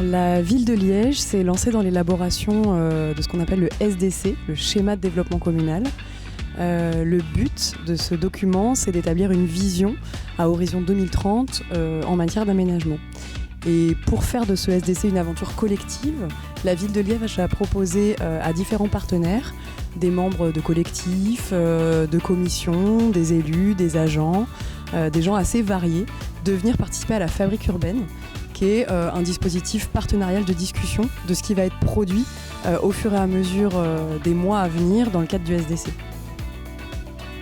la ville de Liège s'est lancée dans l'élaboration de ce qu'on appelle le SDC, le schéma de développement communal. Le but de ce document, c'est d'établir une vision à horizon 2030 en matière d'aménagement. Et pour faire de ce SDC une aventure collective, la ville de Liège a proposé à différents partenaires, des membres de collectifs, de commissions, des élus, des agents, des gens assez variés, de venir participer à la fabrique urbaine, qui est un dispositif partenarial de discussion de ce qui va être produit au fur et à mesure des mois à venir dans le cadre du SDC.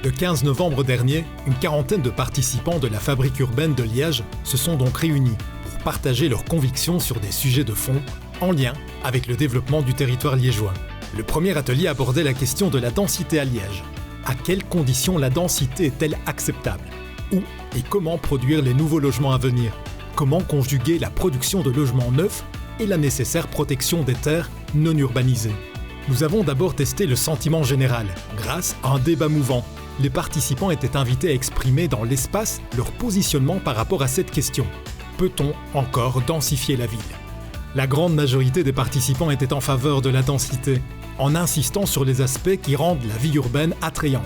Le 15 novembre dernier, une quarantaine de participants de la fabrique urbaine de Liège se sont donc réunis pour partager leurs convictions sur des sujets de fond en lien avec le développement du territoire liégeois. Le premier atelier abordait la question de la densité à Liège. À quelles conditions la densité est-elle acceptable ? Où et comment produire les nouveaux logements à venir ? Comment conjuguer la production de logements neufs et la nécessaire protection des terres non urbanisées ? Nous avons d'abord testé le sentiment général, grâce à un débat mouvant. Les participants étaient invités à exprimer dans l'espace leur positionnement par rapport à cette question. Peut-on encore densifier la ville ? La grande majorité des participants était en faveur de la densité, en insistant sur les aspects qui rendent la vie urbaine attrayante.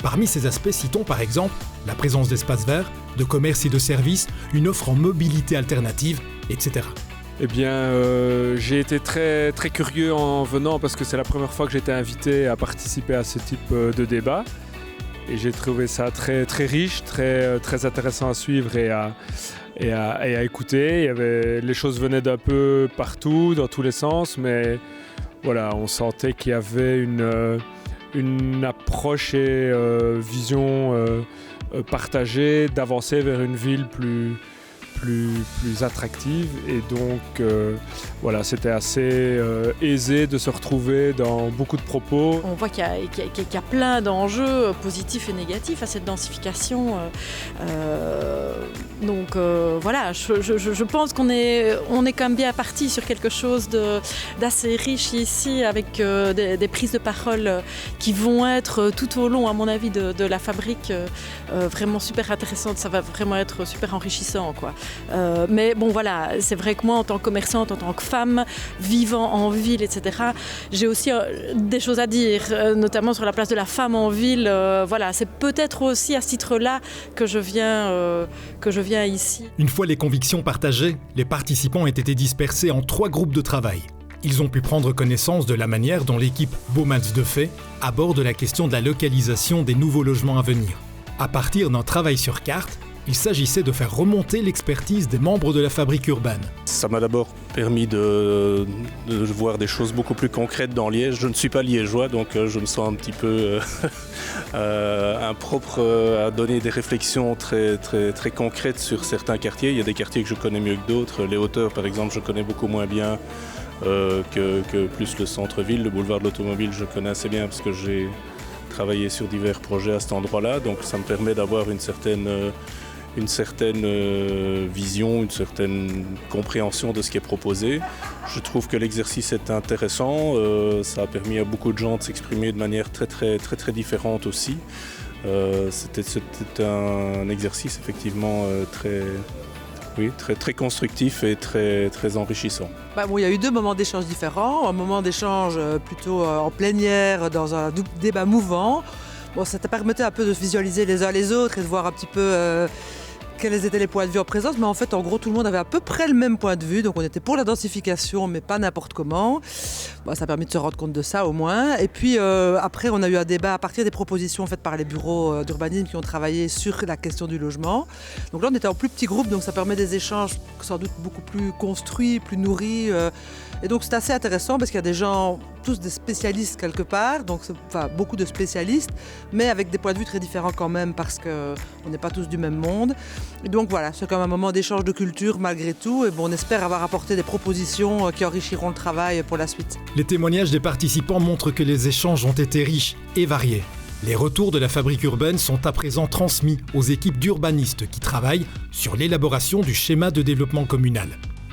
Parmi ces aspects, citons par exemple la présence d'espaces verts, de commerces et de services, une offre en mobilité alternative, etc. Eh bien, j'ai été très, très curieux en venant parce que c'est la première fois que j'étais invité à participer à ce type de débat. Et j'ai trouvé ça très, très riche, très, très intéressant à suivre et à écouter. Les choses venaient d'un peu partout, dans tous les sens, mais voilà, on sentait qu'il y avait une approche et vision partagée d'avancer vers une ville plus attractive. Et donc, voilà, c'était assez aisé de se retrouver dans beaucoup de propos. On voit qu'il y a plein d'enjeux positifs et négatifs à cette densification. Donc, voilà, je pense qu'on est quand même bien parti sur quelque chose d'assez riche ici, avec des prises de parole qui vont être tout au long, à mon avis, de la fabrique, vraiment super intéressantes. Ça va vraiment être super enrichissant, quoi. Mais bon, voilà, c'est vrai que moi, en tant que commerçante, en tant que femme, vivant en ville, etc., j'ai aussi des choses à dire, notamment sur la place de la femme en ville. Voilà, c'est peut-être aussi à ce titre-là que je viens ici. Une fois les convictions partagées, les participants ont été dispersés en 3 groupes de travail. Ils ont pu prendre connaissance de la manière dont l'équipe Baumans de Fait aborde la question de la localisation des nouveaux logements à venir. À partir d'un travail sur carte, il s'agissait de faire remonter l'expertise des membres de la fabrique urbaine. Ça m'a d'abord permis de voir des choses beaucoup plus concrètes dans Liège. Je ne suis pas liégeois, donc je me sens un petit peu impropre à donner des réflexions très, très, très concrètes sur certains quartiers. Il y a des quartiers que je connais mieux que d'autres. Les hauteurs, par exemple, je connais beaucoup moins bien que plus le centre-ville. Le boulevard de l'Automobile, je connais assez bien parce que j'ai travaillé sur divers projets à cet endroit-là. Donc ça me permet d'avoir une certaine vision, une certaine compréhension de ce qui est proposé. Je trouve que l'exercice est intéressant. Ça a permis à beaucoup de gens de s'exprimer de manière très, très, très, très différente aussi. C'était un exercice effectivement très, très constructif et très, très enrichissant. Il y a eu 2 moments d'échange différents. Un moment d'échange plutôt en plénière, dans un débat mouvant. Bon, ça te permettait un peu de se visualiser les uns les autres et de voir un petit peu quels étaient les points de vue en présence. Mais en fait, en gros, tout le monde avait à peu près le même point de vue. Donc, on était pour la densification, mais pas n'importe comment. Bon, ça a permis de se rendre compte de ça, au moins. Et puis, après, on a eu un débat à partir des propositions faites par les bureaux d'urbanisme qui ont travaillé sur la question du logement. Donc là, on était en plus petit groupe, donc ça permet des échanges sans doute beaucoup plus construits, plus nourris. Et donc, c'est assez intéressant parce qu'il y a des gens, tous des spécialistes quelque part, donc beaucoup de spécialistes, mais avec des points de vue très différents quand même parce qu'on n'est pas tous du même monde. Et donc voilà, c'est comme un moment d'échange de culture malgré tout. Et bon, on espère avoir apporté des propositions qui enrichiront le travail pour la suite. Les témoignages des participants montrent que les échanges ont été riches et variés. Les retours de la fabrique urbaine sont à présent transmis aux équipes d'urbanistes qui travaillent sur l'élaboration du schéma de développement communal.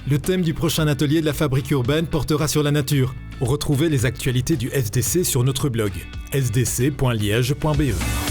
Le thème du prochain atelier de la fabrique urbaine portera sur la nature. Retrouvez les actualités du SDC sur notre blog sdc.liege.be.